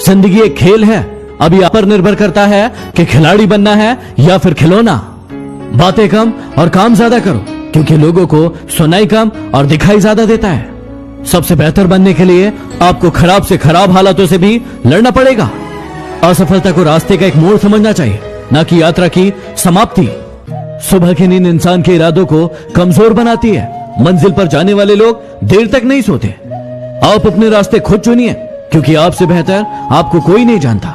जिंदगी एक खेल है, अब यह पर निर्भर करता है कि खिलाड़ी बनना है या फिर खिलौना। बातें कम और काम ज्यादा करो, क्योंकि लोगों को सुनाई कम और दिखाई ज्यादा देता है। सबसे बेहतर बनने के लिए आपको खराब से खराब हालातों से भी लड़ना पड़ेगा। असफलता को रास्ते का एक मोड़ समझना चाहिए, न कि यात्रा की समाप्ति। सुबह की नींद इंसान के इरादों को कमजोर बनाती है। मंजिल पर जाने वाले लोग देर तक नहीं सोते। आप अपने रास्ते खुद चुनिए, क्योंकि आपसे बेहतर आपको कोई नहीं जानता।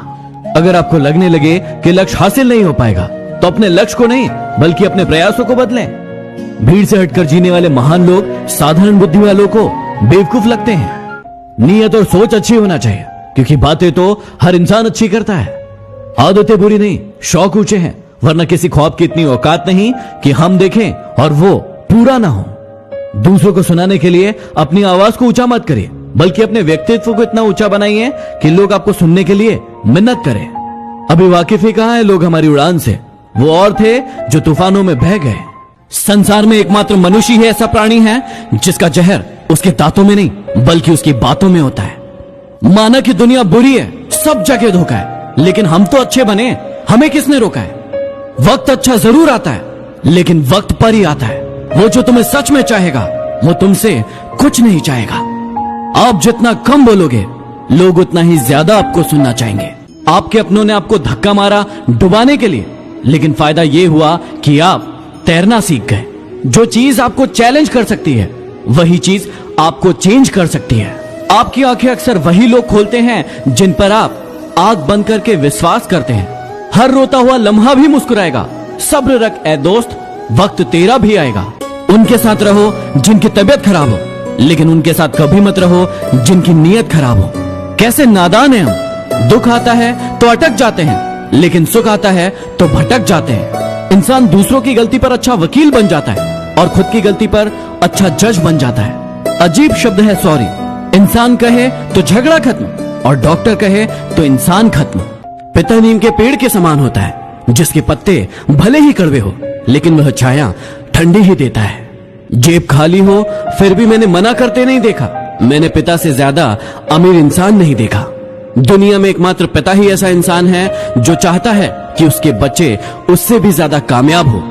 अगर आपको लगने लगे कि लक्ष्य हासिल नहीं हो पाएगा, तो अपने लक्ष्य को नहीं बल्कि अपने प्रयासों को बदलें। भीड़ से हटकर जीने वाले महान लोग साधारण बुद्धि वालों को बेवकूफ लगते हैं। नीयत और सोच अच्छी होना चाहिए, क्योंकि बातें तो हर इंसान अच्छी करता है। आदतें बुरी नहीं, शौक ऊंचे हैं, वरना किसी ख्वाब की इतनी औकात नहीं कि हम देखें और वो पूरा ना हो। दूसरों को सुनाने के लिए अपनी आवाज को ऊंचा मत करिए, बल्कि अपने व्यक्तित्व को इतना ऊंचा बनाइए कि लोग आपको सुनने के लिए मिन्नत करें। अभी वाकिफ ही कहां है लोग हमारी उड़ान से? वो और थे जो तूफानों में बह गए। संसार में एकमात्र मनुष्य ही ऐसा प्राणी है जिसका जहर उसके दांतों में नहीं बल्कि उसकी बातों में होता है। माना कि दुनिया बुरी है, सब जगह धोखा है, लेकिन हम तो अच्छे बने, हमें किसने रोका है? वक्त अच्छा जरूर आता है, लेकिन वक्त पर ही आता है। वो जो तुम्हें सच में चाहेगा, वो तुमसे कुछ नहीं चाहेगा। आप जितना कम बोलोगे, लोग उतना ही ज्यादा आपको सुनना चाहेंगे। आपके अपनों ने आपको धक्का मारा डुबाने के लिए, लेकिन फायदा ये हुआ कि आप तैरना सीख गए। जो चीज आपको चैलेंज कर सकती है, वही चीज आपको चेंज कर सकती है। आपकी आंखें अक्सर वही लोग खोलते हैं जिन पर आप आंख बंद करके विश्वास करते हैं। हर रोता हुआ लम्हा भी मुस्कुराएगा। सब्र रख ए दोस्त, वक्त तेरा भी आएगा। उनके साथ रहो जिनकी तबीयत खराब हो, लेकिन उनके साथ कभी मत रहो जिनकी नीयत खराब हो। कैसे नादान है हम! दुख आता है तो अटक जाते हैं, लेकिन सुख आता है तो भटक जाते हैं। इंसान दूसरों की गलती पर अच्छा वकील बन जाता है और खुद की गलती पर अच्छा जज बन जाता है। अजीब शब्द है सॉरी। इंसान कहे तो झगड़ा खत्म, और डॉक्टर कहे तो इंसान खत्म। पिता नीम के पेड़ के समान होता है, जिसके पत्ते भले ही कड़वे हो, लेकिन वह छाया ठंडी ही देता है। जेब खाली हो फिर भी मैंने मना करते नहीं देखा। मैंने पिता से ज्यादा अमीर इंसान नहीं देखा। दुनिया में एकमात्र पिता ही ऐसा इंसान है जो चाहता है कि उसके बच्चे उससे भी ज्यादा कामयाब हो।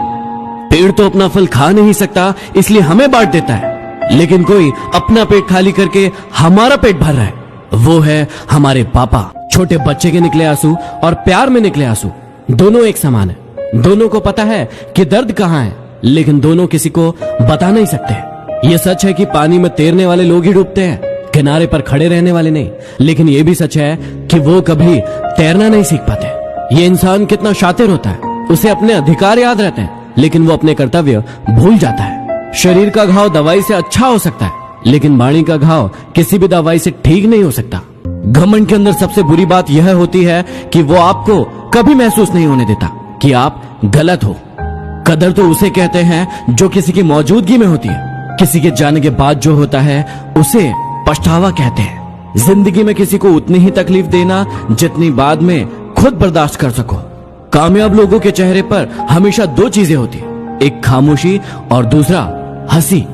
पेड़ तो अपना फल खा नहीं सकता, इसलिए हमें बांट देता है, लेकिन कोई अपना पेट खाली करके हमारा पेट भर रहा है, वो है हमारे पापा। छोटे बच्चे के निकले आंसू और प्यार में निकले आंसू दोनों एक समान है। दोनों को पता है कि दर्द कहाँ है, लेकिन दोनों किसी को बता नहीं सकते। ये सच है कि पानी में तैरने वाले लोग ही डूबते हैं, किनारे पर खड़े रहने वाले नहीं। लेकिन ये भी सच है कि वो कभी तैरना नहीं सीख पाते। ये इंसान कितना शातिर होता है, उसे अपने अधिकार याद रहते हैं, लेकिन वो अपने कर्तव्य भूल जाता है। शरीर का घाव दवाई से अच्छा हो सकता है, लेकिन वाणी का घाव किसी भी दवाई से ठीक नहीं हो सकता। घमंड के अंदर सबसे बुरी बात यह होती है कि वो आपको कभी महसूस नहीं होने देता कि आप गलत हो। कदर तो उसे कहते हैं जो किसी की मौजूदगी में होती है। किसी के जाने के बाद जो होता है उसे पछतावा कहते हैं। जिंदगी में किसी को उतनी ही तकलीफ देना जितनी बाद में खुद बर्दाश्त कर सको। कामयाब लोगों के चेहरे पर हमेशा दो चीजें होती है, एक खामोशी और दूसरा हंसी।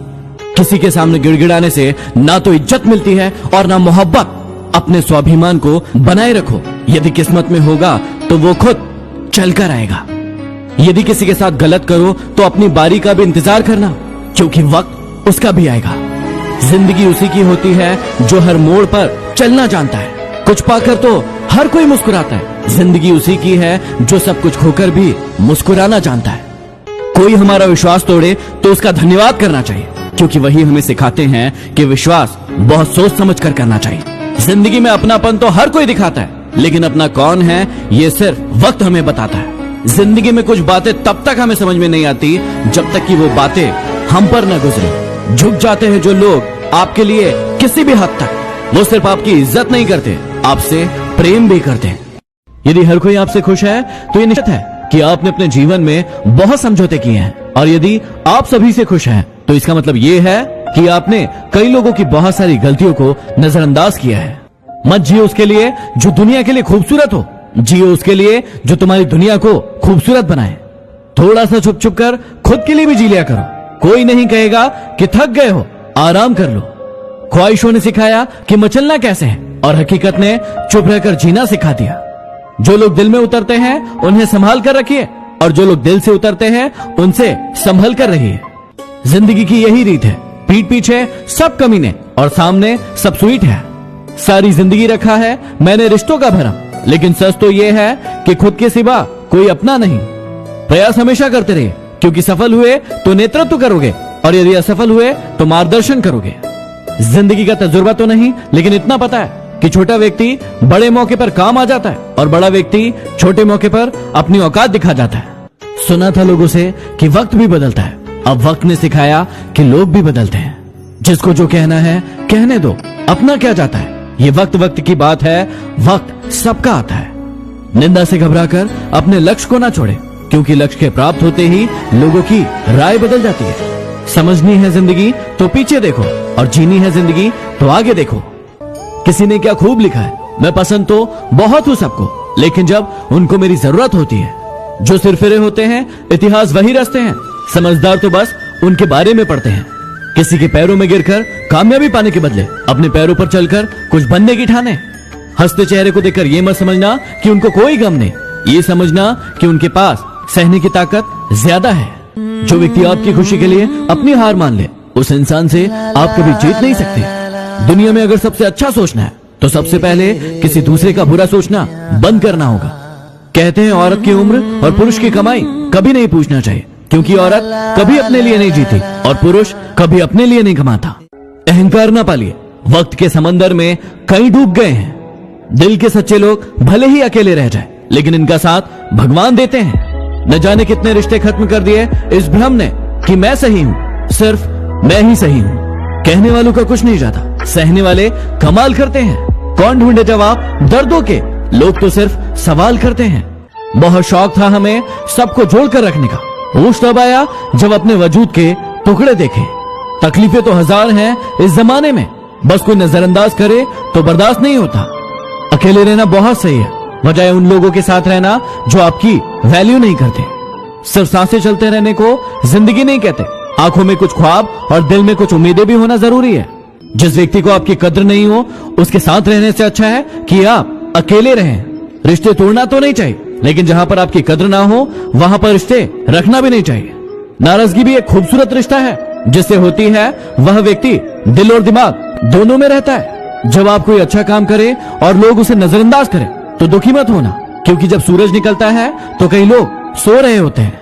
किसी के सामने गिड़गिड़ाने से ना तो इज्जत मिलती है और ना मोहब्बत। अपने स्वाभिमान को बनाए रखो। यदि किस्मत में होगा तो वो खुद चलकर आएगा। यदि किसी के साथ गलत करो तो अपनी बारी का भी इंतजार करना, क्योंकि वक्त उसका भी आएगा। जिंदगी उसी की होती है जो हर मोड़ पर चलना जानता है। कुछ पाकर तो हर कोई मुस्कुराता है। जिंदगी उसी की है जो सब कुछ खोकर भी मुस्कुराना जानता है। कोई हमारा विश्वास तोड़े तो उसका धन्यवाद करना चाहिए, क्योंकि वही हमें सिखाते हैं कि विश्वास बहुत सोच समझ कर करना चाहिए। जिंदगी में अपनापन तो हर कोई दिखाता है, लेकिन अपना कौन है ये सिर्फ वक्त हमें बताता है। जिंदगी में कुछ बातें तब तक हमें समझ में नहीं आती जब तक कि वो बातें हम पर न गुजरे। झुक जाते हैं जो लोग आपके लिए किसी भी हद तक। वो सिर्फ आपकी इज्जत नहीं करते, आपसे प्रेम भी करते हैं। यदि हर कोई आपसे खुश है तो ये निश्चित है कि आपने अपने जीवन में बहुत समझौते किए हैं। और यदि आप सभी से खुश हैं तो इसका मतलब ये है कि आपने कई लोगों की बहुत सारी गलतियों को नजरअंदाज किया है। मत जियो उसके लिए जो दुनिया के लिए खूबसूरत हो, जियो उसके लिए जो तुम्हारी दुनिया को खूबसूरत बनाए। थोड़ा सा छुप छुप कर खुद के लिए भी जी लिया करो। कोई नहीं कहेगा कि थक गए हो, आराम कर लो। ख्वाहिशों ने सिखाया कि मचलना कैसे है, और हकीकत ने चुप रहकर जीना सिखा दिया। जो लोग दिल में उतरते हैं उन्हें संभाल कर रखिए, और जो लोग दिल से उतरते हैं उनसे संभल कर रहिए। जिंदगी की यही रीत है, पीठ पीछे सब कमीने और सामने सब स्वीट है। सारी जिंदगी रखा है मैंने रिश्तों का भरम, लेकिन सच तो यह है कि खुद के सिवा कोई अपना नहीं। प्रयास हमेशा करते रहिए, क्योंकि सफल हुए तो नेतृत्व करोगे, और यदि असफल हुए तो मार्गदर्शन करोगे। जिंदगी का तजुर्बा तो नहीं, लेकिन इतना पता है कि छोटा व्यक्ति बड़े मौके पर काम आ जाता है, और बड़ा व्यक्ति छोटे मौके पर अपनी औकात दिखा जाता है। सुना था लोगों से कि वक्त भी बदलता है, अब वक्त ने सिखाया कि लोग भी बदलते हैं। जिसको जो कहना है कहने दो, अपना क्या जाता है। ये वक्त की बात है, वक्त सबका आता है। निंदा से घबराकर अपने लक्ष्य को ना छोड़े, क्योंकि लक्ष्य के प्राप्त होते ही लोगों की राय बदल जाती है। समझनी है जिंदगी तो पीछे देखो, और जीनी है जिंदगी तो आगे देखो। किसी ने क्या खूब लिखा है, मैं पसंद तो बहुत हूं सबको, लेकिन जब उनको मेरी जरूरत होती है। जो सिरफिरे होते हैं इतिहास वही रचते हैं, समझदार तो बस उनके बारे में पढ़ते हैं। किसी के पैरों में गिरकर कामयाबी पाने के बदले अपने पैरों पर चलकर कुछ बनने की ठाने। हंसते चेहरे को देखकर ये मत समझना कि उनको कोई गम नहीं, ये समझना कि उनके पास सहने की ताकत ज्यादा है। जो व्यक्ति आपकी खुशी के लिए अपनी हार मान ले, उस इंसान से आप कभी जीत नहीं सकते। दुनिया में अगर सबसे अच्छा सोचना है तो सबसे पहले किसी दूसरे का बुरा सोचना बंद करना होगा। कहते हैं औरत की उम्र और पुरुष की कमाई कभी नहीं पूछना चाहिए, क्योंकि औरत कभी अपने लिए नहीं जीती और पुरुष कभी अपने लिए नहीं कमाता। अहंकार ना पालिए, वक्त के समंदर में कई डूब गए हैं। दिल के सच्चे लोग भले ही अकेले रह जाए, लेकिन इनका साथ भगवान देते हैं। न जाने कितने रिश्ते खत्म कर दिए इस भ्रम ने कि मैं सही हूं, सिर्फ मैं ही सही हूं। कहने वालों का कुछ नहीं जाता, सहने वाले कमाल करते हैं। कौन ढूंढे जवाब दर्दों के, लोग तो सिर्फ सवाल करते हैं। बहुत शौक था हमें सबको जोड़कर रखने का, होश तब आया जब अपने वजूद के टुकड़े देखे। तकलीफें तो हजार हैं इस जमाने में, बस कोई नजरअंदाज करे तो बर्दाश्त नहीं होता। अकेले रहना बहुत सही है, बजाय उन लोगों के साथ रहना जो आपकी वैल्यू नहीं करते। सिर्फ सांसें चलते रहने को जिंदगी नहीं कहते। आंखों में कुछ ख्वाब और दिल में कुछ उम्मीदें भी होना जरूरी है। जिस व्यक्ति को आपकी कद्र नहीं हो, उसके साथ रहने से अच्छा है कि आप अकेले रहें। रिश्ते तोड़ना तो नहीं चाहिए, लेकिन जहां पर आपकी कद्र ना हो वहां पर रिश्ते रखना भी नहीं चाहिए। नाराजगी भी एक खूबसूरत रिश्ता है, जिससे होती है वह व्यक्ति दिल और दिमाग दोनों में रहता है। जब आप कोई अच्छा काम करे और लोग उसे नजरअंदाज करें तो दुखी मत होना, क्योंकि जब सूरज निकलता है तो कई लोग सो रहे होते हैं।